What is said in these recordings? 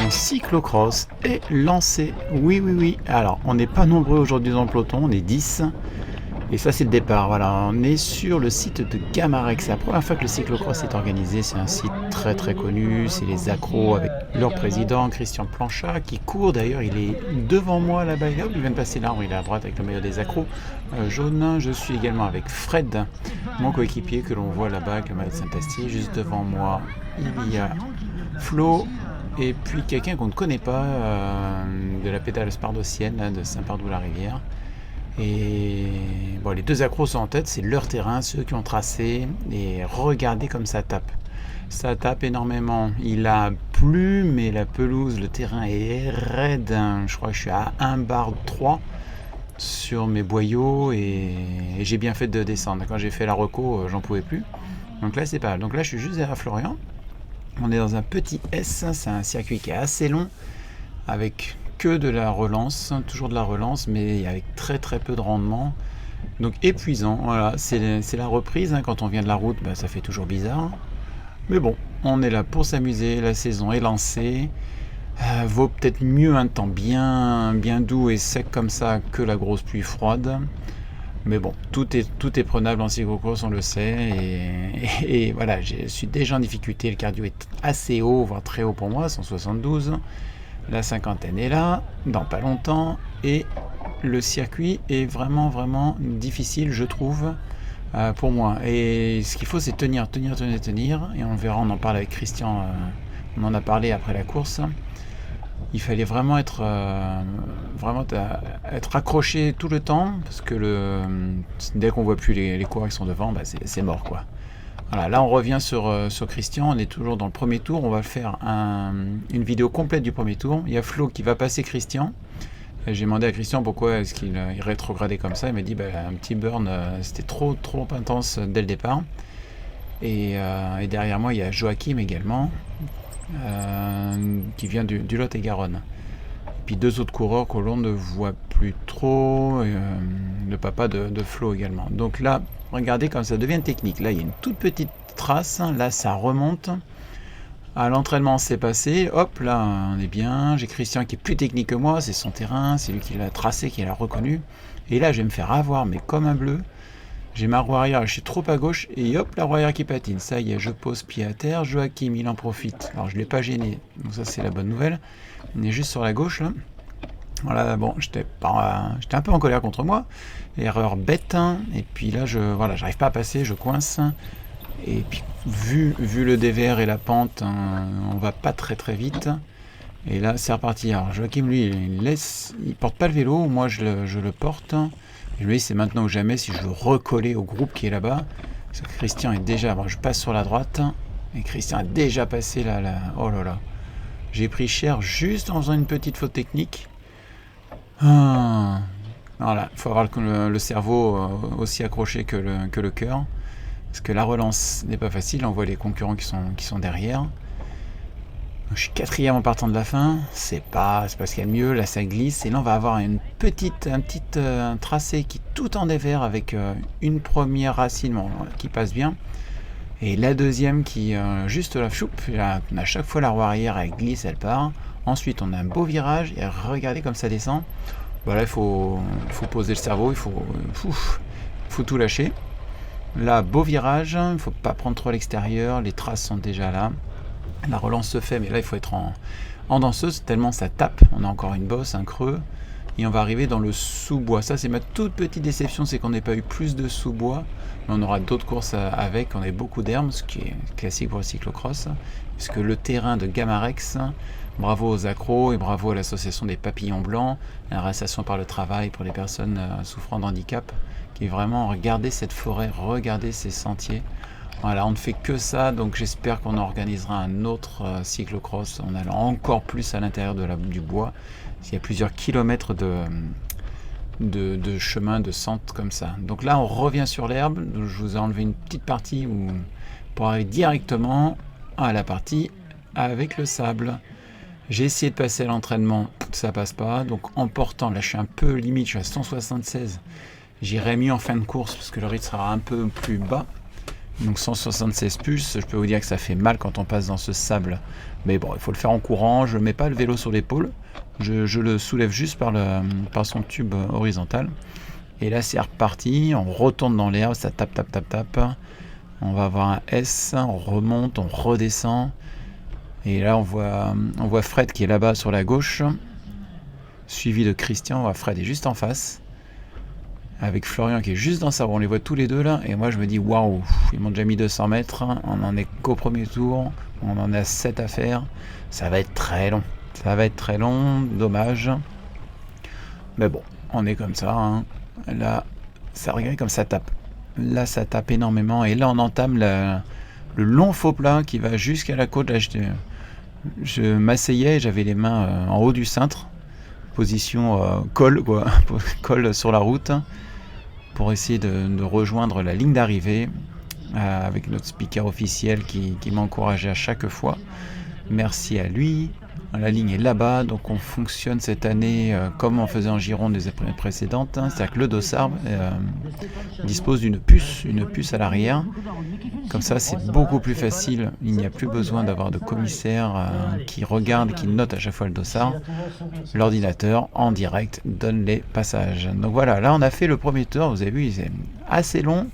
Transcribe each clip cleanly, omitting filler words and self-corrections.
Cyclocross est lancé. Oui. Alors, on n'est pas nombreux aujourd'hui dans le peloton, on est 10. Et ça, c'est le départ. Voilà, on est sur le site de Gamarex. C'est la première fois que le cyclocross est organisé. C'est un site très connu. C'est les accros avec leur président, Christian Planchat, qui court. D'ailleurs, il est devant moi là-bas. Il vient de passer l'arbre. Il est à droite avec le maillot des accros jaune. Je suis également avec Fred, mon coéquipier, que l'on voit là-bas avec le maillot de Saint-Astier. Juste devant moi, il y a Flo. Et puis quelqu'un qu'on ne connaît pas, de la pédale spardocienne, là, de Saint-Pardoux-la-Rivière. Et bon, les deux accros sont en tête, c'est leur terrain, ceux qui ont tracé. Et regardez comme ça tape. Ça tape énormément. Il a plu, mais la pelouse, le terrain est raide. Je crois que je suis à 1 bar 3 sur mes boyaux et j'ai bien fait de descendre. Quand j'ai fait la reco, j'en pouvais plus. Donc là, c'est pas mal. Donc là, je suis juste derrière Florian. On est dans un petit S, c'est un circuit qui est assez long, avec que de la relance, toujours de la relance, mais avec très peu de rendement. Donc épuisant, voilà, c'est la reprise, quand on vient de la route, ça fait toujours bizarre. Mais bon, on est là pour s'amuser, la saison est lancée. Vaut peut-être mieux un temps bien doux et sec comme ça que la grosse pluie froide. Mais bon, tout est prenable en cyclocross, on le sait. Et voilà, je suis déjà en difficulté. Le cardio est assez haut, voire très haut pour moi, 172. La cinquantaine est là, dans pas longtemps. Et le circuit est vraiment difficile, je trouve, pour moi. Et ce qu'il faut, c'est tenir. Et on verra, on en parle avec Christian. On en a parlé après la course. Il fallait vraiment être accroché tout le temps, parce que dès qu'on voit plus les coureurs qui sont devant, c'est mort, quoi. Voilà, là on revient sur Christian, on est toujours dans le premier tour, on va faire une vidéo complète du premier tour. Il y a Flo qui va passer Christian. J'ai demandé à Christian pourquoi est-ce qu'il rétrogradait comme ça. Il m'a dit un petit burn, c'était trop intense dès le départ. Et derrière moi il y a Joachim également, qui vient du Lot-et-Garonne. Puis deux autres coureurs que l'on ne voit plus trop, le papa de Flo également. Donc là, regardez comme ça devient technique. Là, il y a une toute petite trace, là ça remonte. À l'entraînement, c'est passé. Hop, là, on est bien. J'ai Christian qui est plus technique que moi, c'est son terrain, c'est lui qui l'a tracé, qui l'a reconnu. Et là, je vais me faire avoir, mais comme un bleu. J'ai ma roue arrière, je suis trop à gauche, et hop, la roue arrière qui patine. Ça y est, je pose pied à terre. Joachim, il en profite. Alors, je ne l'ai pas gêné, donc ça, c'est la bonne nouvelle. On est juste sur la gauche, là. Voilà, bon, j'étais un peu en colère contre moi. Erreur bête. Et puis là, j'arrive pas à passer, je coince. Et puis, vu le dévers et la pente, on va pas très vite. Et là, c'est reparti. Alors, Joachim, lui, il porte pas le vélo. Moi, je le porte. Je me dis, c'est maintenant ou jamais si je veux recoller au groupe qui est là-bas. Parce que Christian est déjà... Bon, je passe sur la droite. Et Christian a déjà passé là. Oh là là. J'ai pris cher juste en faisant une petite faute technique. Voilà. Il faut avoir le cerveau aussi accroché que le cœur. Parce que la relance n'est pas facile. On voit les concurrents qui sont derrière. Je suis 4e en partant de la fin, c'est pas ce qu'il y a de mieux, là ça glisse, et là on va avoir un petit tracé qui est tout en dévers avec une première racine qui passe bien, et la deuxième qui juste là, on a chaque fois la roue arrière, elle glisse, elle part. Ensuite on a un beau virage, et regardez comme ça descend. Là il faut poser le cerveau, il faut tout lâcher. Là, beau virage, il ne faut pas prendre trop à l'extérieur, les traces sont déjà là. La relance se fait, mais là il faut être en danseuse tellement ça tape. On a encore une bosse, un creux, et on va arriver dans le sous-bois. Ça, c'est ma toute petite déception, c'est qu'on n'ait pas eu plus de sous-bois. Mais on aura d'autres courses avec. On a beaucoup d'herbes, ce qui est classique pour le cyclocross, puisque le terrain de Gamarex, bravo aux accros et bravo à l'association des papillons blancs, la réinsertion par le travail pour les personnes souffrant de handicap, qui est vraiment, regardez cette forêt, regardez ces sentiers. Voilà, on ne fait que ça, donc j'espère qu'on organisera un autre cyclocross en allant encore plus à l'intérieur du bois. Il y a plusieurs kilomètres de chemin, de centre comme ça. Donc là, on revient sur l'herbe. Je vous ai enlevé une petite partie pour arriver directement à la partie avec le sable. J'ai essayé de passer à l'entraînement, ça passe pas. Donc en portant, là je suis un peu limite, je suis à 176. J'irai mieux en fin de course parce que le rythme sera un peu plus bas. Donc 176 plus, je peux vous dire que ça fait mal quand on passe dans ce sable. Mais bon, il faut le faire en courant. Je ne mets pas le vélo sur l'épaule. Je le soulève juste par son tube horizontal. Et là, c'est reparti. On retourne dans l'herbe, ça tape, tape, tape, tape. On va avoir un S, on remonte, on redescend. Et là, on voit Fred qui est là-bas sur la gauche, suivi de Christian. Fred est juste en face, avec Florian qui est juste dans sa roue. On les voit tous les deux là. Et moi, je me dis, waouh, ils m'ont déjà mis 200 mètres. On en est qu'au premier tour. On en a 7 à faire. Ça va être très long. Ça va être très long, dommage. Mais bon, on est comme ça. Hein. Là, ça regarde comme ça tape. Là, ça tape énormément. Et là, on entame le long faux plat qui va jusqu'à la côte. Là, je m'asseyais, j'avais les mains en haut du cintre. Position col, quoi. Col sur la route. Pour essayer de rejoindre la ligne d'arrivée. Avec notre speaker officiel qui m'a encouragé à chaque fois. Merci à lui. La ligne est là-bas, donc on fonctionne cette année comme on faisait en Gironde des années précédentes. C'est-à-dire que le dossard dispose d'une puce à l'arrière. Comme ça, c'est beaucoup plus facile. Il n'y a plus besoin d'avoir de commissaire qui regarde, qui note à chaque fois le dossard. L'ordinateur, en direct, donne les passages. Donc voilà, là on a fait le premier tour. Vous avez vu, c'est assez long.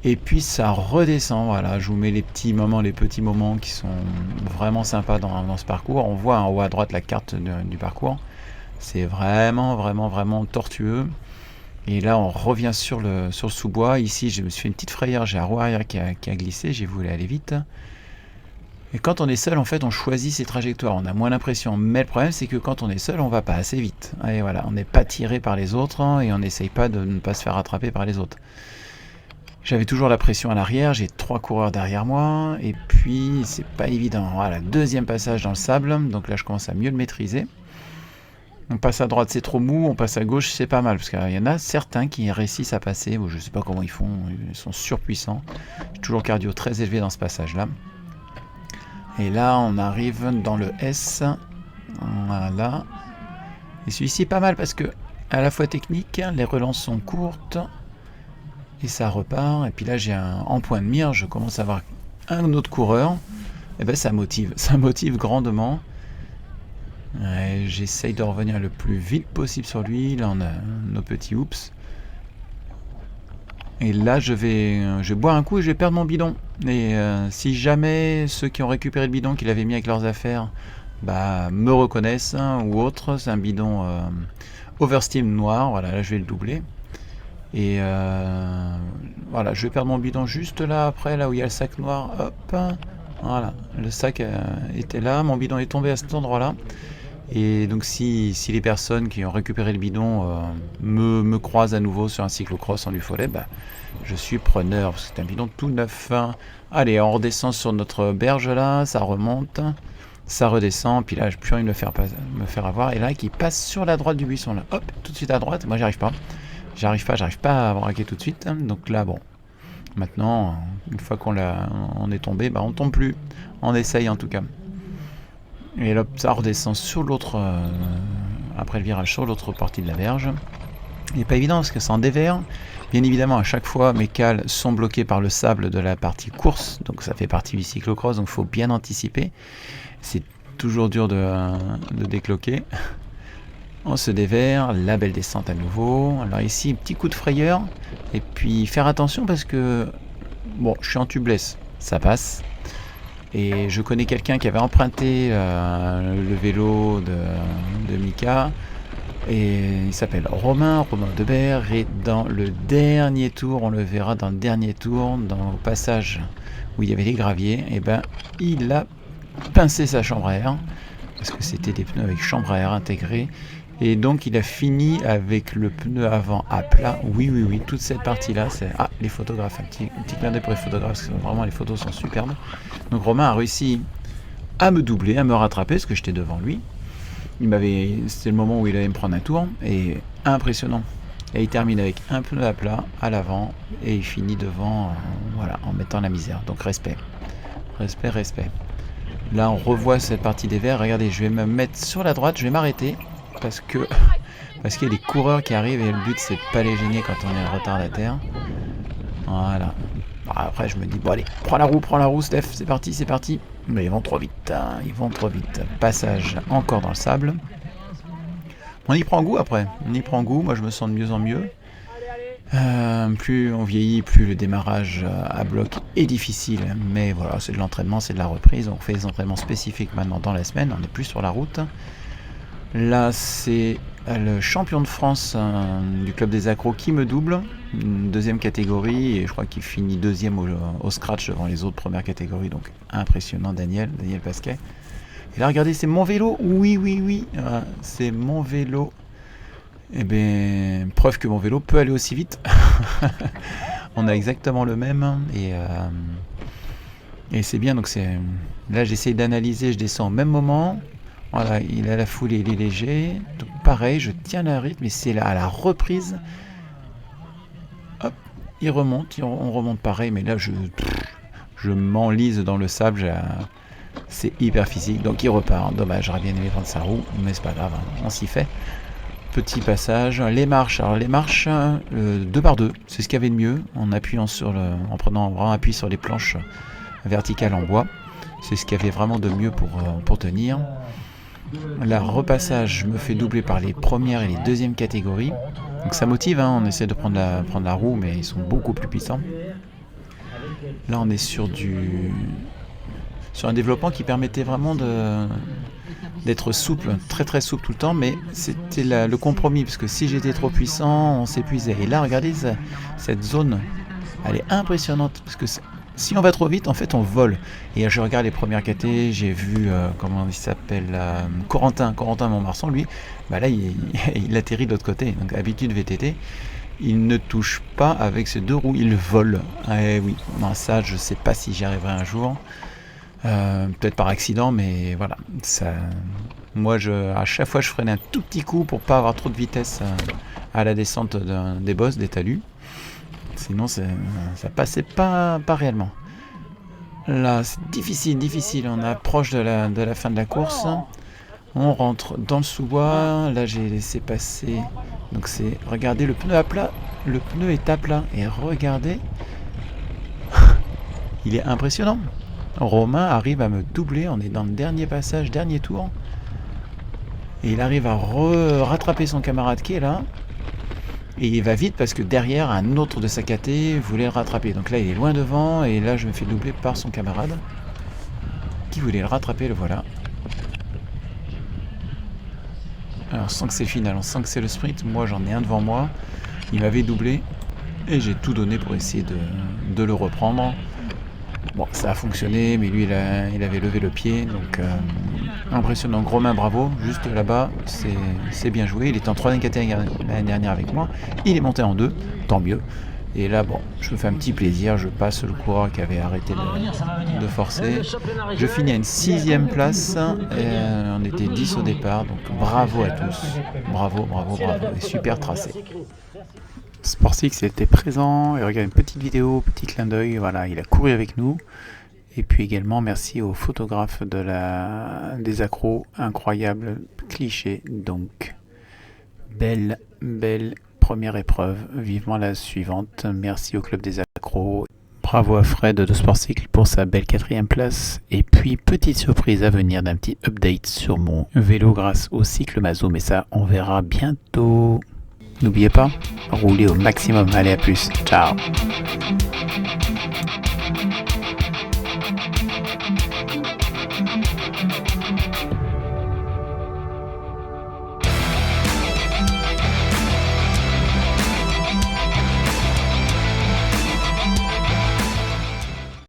Et puis ça redescend, voilà, je vous mets les petits moments qui sont vraiment sympas dans ce parcours. On voit en haut à droite la carte du parcours. C'est vraiment tortueux. Et là on revient sur le sous-bois. Ici je me suis fait une petite frayeur, j'ai la roue arrière qui a glissé, j'ai voulu aller vite. Et quand on est seul, en fait, on choisit ses trajectoires, on a moins l'impression. Mais le problème, c'est que quand on est seul, on va pas assez vite. Et voilà, on n'est pas tiré par les autres et on n'essaye pas de ne pas se faire rattraper par les autres. J'avais toujours la pression à l'arrière, j'ai 3 coureurs derrière moi, et puis c'est pas évident. Voilà, deuxième passage dans le sable, donc là je commence à mieux le maîtriser. On passe à droite, c'est trop mou, on passe à gauche, c'est pas mal, parce qu'il y en a certains qui réussissent à passer, bon, je sais pas comment ils font, ils sont surpuissants. J'ai toujours cardio très élevé dans ce passage-là. Et là, on arrive dans le S, voilà. Et celui-ci est pas mal, parce que à la fois technique, les relances sont courtes, et ça repart, et puis là j'ai en point de mire, je commence à avoir un autre coureur, et ben ça motive grandement. J'essaye de revenir le plus vite possible sur lui, là on a nos petits oups. Et là je vais boire un coup et je vais perdre mon bidon. Et si jamais ceux qui ont récupéré le bidon qu'ils avaient mis avec leurs affaires me reconnaissent, ou autre, c'est un bidon Oversteam noir, voilà, là je vais le doubler. Et voilà, je vais perdre mon bidon juste là après, là où il y a le sac noir, hop, voilà, le sac était là, mon bidon est tombé à cet endroit là. Et donc si les personnes qui ont récupéré le bidon me croisent à nouveau sur un cyclocross en Lufollet, je suis preneur, parce que c'est un bidon tout neuf. Allez, on redescend sur notre berge là, ça remonte, ça redescend, puis là je peux plus rien me faire avoir, et là qui passe sur la droite du buisson là, hop, tout de suite à droite, moi j'arrive pas à braquer tout de suite. Donc là, bon, maintenant, une fois qu'on est tombé, on tombe plus. On essaye en tout cas. Et là, ça redescend sur l'autre, après le virage, sur l'autre partie de la berge. Il n'est pas évident parce que c'est en dévers. Bien évidemment, à chaque fois, mes cales sont bloquées par le sable de la partie course. Donc ça fait partie du cyclocross, donc il faut bien anticiper. C'est toujours dur de décloquer. On se déverre, la belle descente à nouveau. Alors ici, petit coup de frayeur. Et puis faire attention parce que, bon, je suis en tubeless, ça passe. Et je connais quelqu'un qui avait emprunté le vélo de Mika. Et il s'appelle Romain Debert. Et dans le dernier tour, on le verra dans le dernier tour, dans le passage où il y avait les graviers, il a pincé sa chambre à air. Parce que c'était des pneus avec chambre à air intégrée. Et donc il a fini avec le pneu avant à plat. Oui, oui, oui, toute cette partie-là, c'est... Ah, les photographes, un petit clin d'œil pour les photographes, parce que vraiment les photos sont superbes. Donc Romain a réussi à me doubler, à me rattraper, parce que j'étais devant lui. C'était le moment où il allait me prendre un tour, et impressionnant. Et il termine avec un pneu à plat à l'avant, et il finit devant, voilà, en mettant la misère. Donc respect, respect, respect. Là on revoit cette partie des verts. Regardez, je vais me mettre sur la droite, je vais m'arrêter, parce qu'il y a des coureurs qui arrivent, et le but c'est de pas les gêner quand on est retardataire. Voilà. Après je me dis, bon allez, prends la roue Steph, c'est parti, c'est parti. Mais ils vont trop vite, hein, ils vont trop vite. Passage encore dans le sable. On y prend goût après, on y prend goût, moi je me sens de mieux en mieux. Plus on vieillit, plus le démarrage à bloc est difficile. Mais voilà, c'est de l'entraînement, c'est de la reprise. On fait des entraînements spécifiques maintenant dans la semaine, on n'est plus sur la route. Là, c'est le champion de France du club des accros qui me double, deuxième catégorie, et je crois qu'il finit deuxième au scratch devant les autres premières catégories. Donc impressionnant, Daniel Pasquet. Et là, regardez, c'est mon vélo. Oui, c'est mon vélo. Eh bien, preuve que mon vélo peut aller aussi vite. On a exactement le même, et c'est bien. Donc là, j'essaye d'analyser, je descends au même moment. Voilà, il a la foulée, il est léger. Donc pareil, je tiens le rythme, et c'est là à la reprise. Hop, il remonte, on remonte pareil, mais là je m'enlise dans le sable. C'est hyper physique, donc il repart. Dommage, j'aurais bien aimé prendre sa roue, mais c'est pas grave, hein, on s'y fait. Petit passage, les marches. Alors les marches, 2x2, c'est ce qu'il y avait de mieux, en prenant vraiment appui sur les planches verticales en bois. C'est ce qu'il y avait vraiment de mieux pour tenir. Là, repassage, je me fais doubler par les premières et les deuxièmes catégories. Donc ça motive, hein, on essaie de prendre la roue, mais ils sont beaucoup plus puissants. Là, on est sur un développement qui permettait vraiment d'être souple, très très souple tout le temps, mais c'était le compromis, parce que si j'étais trop puissant, on s'épuisait. Et là, regardez, cette zone, elle est impressionnante, parce que si on va trop vite, en fait, on vole. Et je regarde les premières KT, j'ai vu, comment il s'appelle, Corentin Montmarsan, lui, bah là, il atterrit de l'autre côté. Donc, habitude VTT, il ne touche pas avec ses deux roues, il vole. Eh oui, non, ça, je sais pas si j'y arriverai un jour. Peut-être par accident, mais voilà. Moi, à chaque fois, je freinais un tout petit coup pour pas avoir trop de vitesse à la descente des bosses, des talus. Sinon, ça passait pas réellement. Là, c'est difficile. On approche de la fin de la course. On rentre dans le sous-bois. Là, j'ai laissé passer. Donc, regardez, le pneu à plat. Le pneu est à plat. Et regardez. Il est impressionnant. Romain arrive à me doubler. On est dans le dernier passage, dernier tour. Et il arrive à rattraper son camarade qui est là. Et il va vite parce que derrière, un autre de sa KT voulait le rattraper. Donc là, il est loin devant. Et là, je me fais doubler par son camarade qui voulait le rattraper. Le voilà. Alors, on sent que c'est le final. On sent que c'est le sprint. Moi, j'en ai un devant moi. Il m'avait doublé. Et j'ai tout donné pour essayer de le reprendre. Bon, ça a fonctionné, mais lui, il avait levé le pied. Donc, impressionnant. Gros main, bravo. Juste là-bas, c'est bien joué. Il était en 3e catégorie l'année dernière avec moi. Il est monté en 2, tant mieux. Et là, bon, je me fais un petit plaisir. Je passe le coureur qui avait arrêté de forcer. Je finis à une 6e place. On était 10 au départ. Donc, bravo à tous. Bravo. Et super tracé. Sportsix était présent, et regarde une petite vidéo, petit clin d'œil, voilà, il a couru avec nous. Et puis également merci aux photographes des accros, incroyable cliché. Donc belle première épreuve, vivement la suivante. Merci au club des accros. Bravo à Fred de Sportcycle pour sa belle 4e place. Et puis petite surprise à venir d'un petit update sur mon vélo grâce au cycle Mazo, mais ça on verra bientôt. N'oubliez pas, roulez au maximum. Allez, à plus. Ciao.